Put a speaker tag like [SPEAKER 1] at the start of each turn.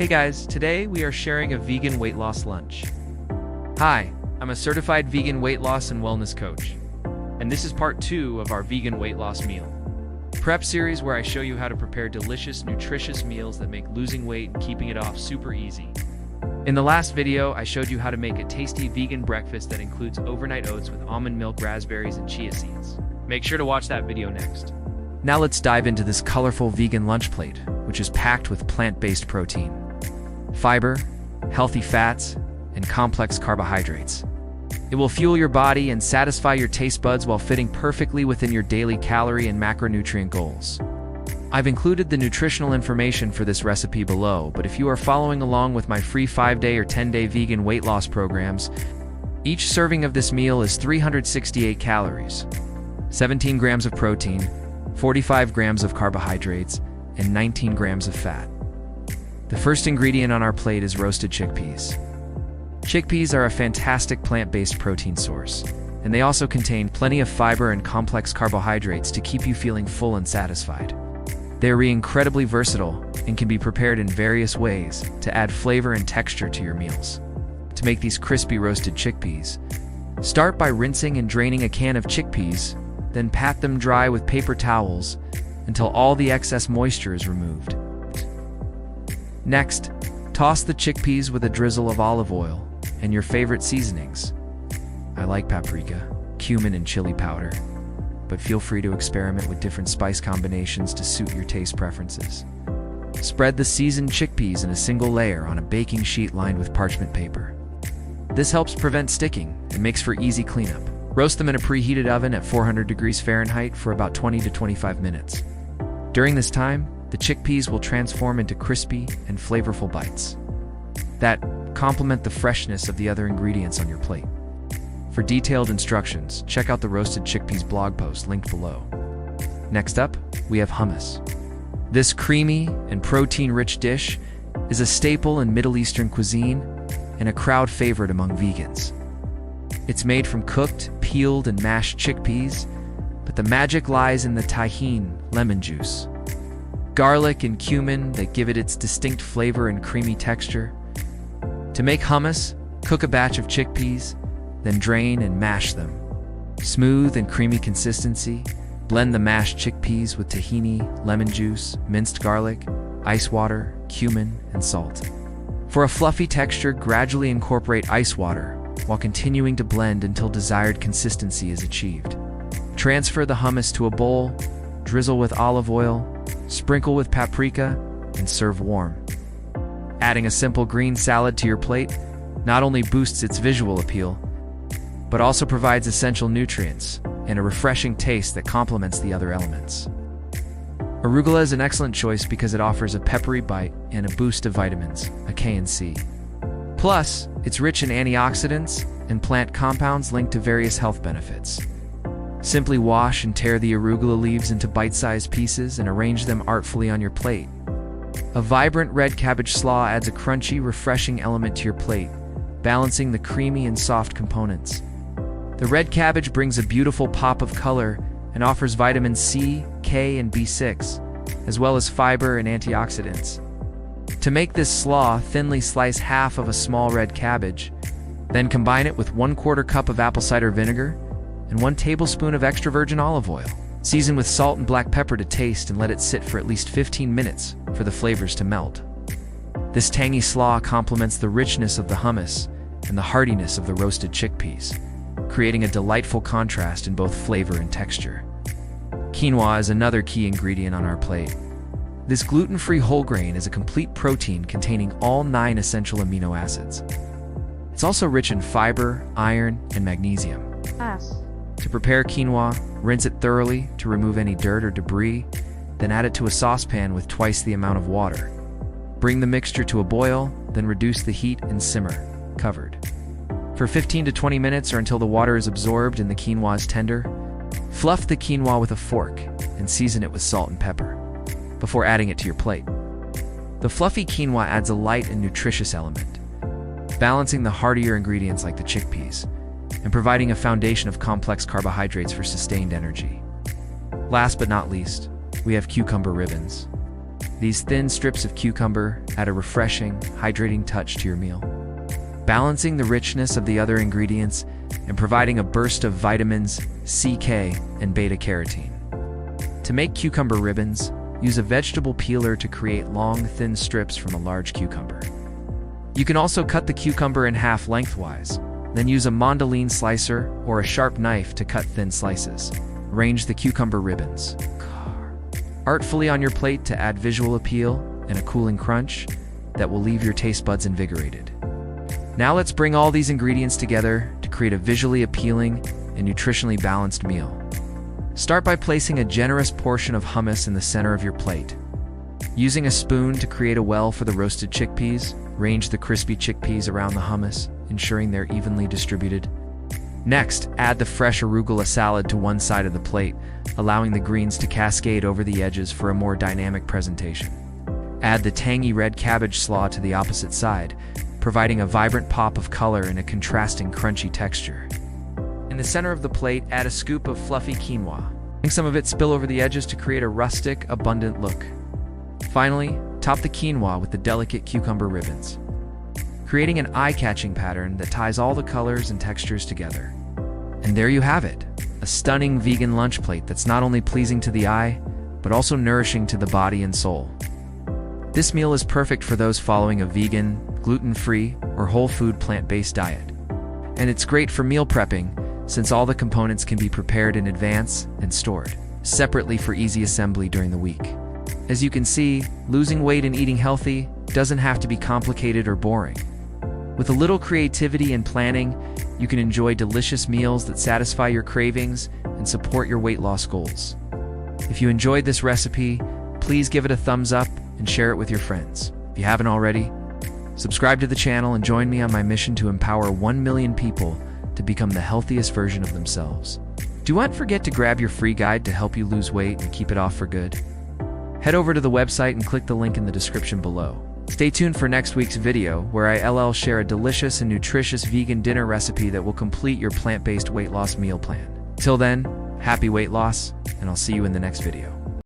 [SPEAKER 1] Hey guys, today we are sharing a vegan weight loss lunch. Hi, I'm a certified vegan weight loss and wellness coach, and this is part 2 of our vegan weight loss meal prep series where I show you how to prepare delicious, nutritious meals that make losing weight and keeping it off super easy. In the last video, I showed you how to make a tasty vegan breakfast that includes overnight oats with almond milk, raspberries, and chia seeds. Make sure to watch that video next. Now let's dive into this colorful vegan lunch plate, which is packed with plant-based protein, fiber, healthy fats, and complex carbohydrates. It will fuel your body and satisfy your taste buds while fitting perfectly within your daily calorie and macronutrient goals. I've included the nutritional information for this recipe below, but if you are following along with my free 5-day or 10-day vegan weight loss programs, each serving of this meal is 368 calories, 17 grams of protein, 45 grams of carbohydrates, and 19 grams of fat. The first ingredient on our plate is roasted chickpeas. Chickpeas are a fantastic plant-based protein source, and they also contain plenty of fiber and complex carbohydrates to keep you feeling full and satisfied. They are incredibly versatile and can be prepared in various ways to add flavor and texture to your meals. To make these crispy roasted chickpeas, start by rinsing and draining a can of chickpeas, then pat them dry with paper towels until all the excess moisture is removed. Next, toss the chickpeas with a drizzle of olive oil and your favorite seasonings. I like paprika, cumin, and chili powder, but feel free to experiment with different spice combinations to suit your taste preferences. Spread the seasoned chickpeas in a single layer on a baking sheet lined with parchment paper. This helps prevent sticking and makes for easy cleanup. Roast them in a preheated oven at 400 degrees Fahrenheit for about 20 to 25 minutes. During this time, the chickpeas will transform into crispy and flavorful bites that complement the freshness of the other ingredients on your plate. For detailed instructions, check out the Roasted Chickpeas blog post linked below. Next up, we have hummus. This creamy and protein-rich dish is a staple in Middle Eastern cuisine and a crowd favorite among vegans. It's made from cooked, peeled, and mashed chickpeas, but the magic lies in the tahini, lemon juice, garlic, and cumin that give it its distinct flavor and creamy texture. To make hummus, cook a batch of chickpeas, then drain and mash them. Smooth and creamy consistency, blend the mashed chickpeas with tahini, lemon juice, minced garlic, ice water, cumin, and salt. For a fluffy texture, gradually incorporate ice water while continuing to blend until desired consistency is achieved. Transfer the hummus to a bowl, drizzle with olive oil, sprinkle with paprika, and serve warm. Adding a simple green salad to your plate not only boosts its visual appeal, but also provides essential nutrients and a refreshing taste that complements the other elements. Arugula is an excellent choice because it offers a peppery bite and a boost of vitamins, A, K, and C. Plus, it's rich in antioxidants and plant compounds linked to various health benefits. Simply wash and tear the arugula leaves into bite-sized pieces and arrange them artfully on your plate. A vibrant red cabbage slaw adds a crunchy, refreshing element to your plate, balancing the creamy and soft components. The red cabbage brings a beautiful pop of color and offers vitamins C, K, and B6, as well as fiber and antioxidants. To make this slaw, thinly slice half of a small red cabbage, then combine it with 1/4 cup of apple cider vinegar and 1 tablespoon of extra virgin olive oil. Season with salt and black pepper to taste and let it sit for at least 15 minutes for the flavors to melt. This tangy slaw complements the richness of the hummus and the heartiness of the roasted chickpeas, creating a delightful contrast in both flavor and texture. Quinoa is another key ingredient on our plate. This gluten-free whole grain is a complete protein containing all 9 essential amino acids. It's also rich in fiber, iron, and magnesium. To prepare quinoa, rinse it thoroughly to remove any dirt or debris, then add it to a saucepan with twice the amount of water. Bring the mixture to a boil, then reduce the heat and simmer, covered. For 15 to 20 minutes or until the water is absorbed and the quinoa is tender, fluff the quinoa with a fork and season it with salt and pepper before adding it to your plate. The fluffy quinoa adds a light and nutritious element, balancing the heartier ingredients like the chickpeas, and providing a foundation of complex carbohydrates for sustained energy. Last but not least, we have cucumber ribbons. These thin strips of cucumber add a refreshing, hydrating touch to your meal, balancing the richness of the other ingredients and providing a burst of vitamins C, K, and beta-carotene. To make cucumber ribbons, use a vegetable peeler to create long, thin strips from a large cucumber. You can also cut the cucumber in half lengthwise, then use a mandoline slicer or a sharp knife to cut thin slices. Arrange the cucumber ribbons artfully on your plate to add visual appeal and a cooling crunch that will leave your taste buds invigorated. Now let's bring all these ingredients together to create a visually appealing and nutritionally balanced meal. Start by placing a generous portion of hummus in the center of your plate. Using a spoon to create a well for the roasted chickpeas, arrange the crispy chickpeas around the hummus, ensuring they're evenly distributed. Next, add the fresh arugula salad to one side of the plate, allowing the greens to cascade over the edges for a more dynamic presentation. Add the tangy red cabbage slaw to the opposite side, providing a vibrant pop of color and a contrasting crunchy texture. In the center of the plate, add a scoop of fluffy quinoa, letting some of it spill over the edges to create a rustic, abundant look. Finally, top the quinoa with the delicate cucumber ribbons, creating an eye-catching pattern that ties all the colors and textures together. And there you have it, a stunning vegan lunch plate that's not only pleasing to the eye, but also nourishing to the body and soul. This meal is perfect for those following a vegan, gluten-free, or whole food plant-based diet. And it's great for meal prepping, since all the components can be prepared in advance and stored separately for easy assembly during the week. As you can see, losing weight and eating healthy doesn't have to be complicated or boring. With a little creativity and planning, you can enjoy delicious meals that satisfy your cravings and support your weight loss goals. If you enjoyed this recipe, please give it a thumbs up and share it with your friends. If you haven't already, subscribe to the channel and join me on my mission to empower 1 million people to become the healthiest version of themselves. Do not forget to grab your free guide to help you lose weight and keep it off for good. Head over to the website and click the link in the description below. Stay tuned for next week's video, where I'll share a delicious and nutritious vegan dinner recipe that will complete your plant-based weight loss meal plan. Till then, happy weight loss, and I'll see you in the next video.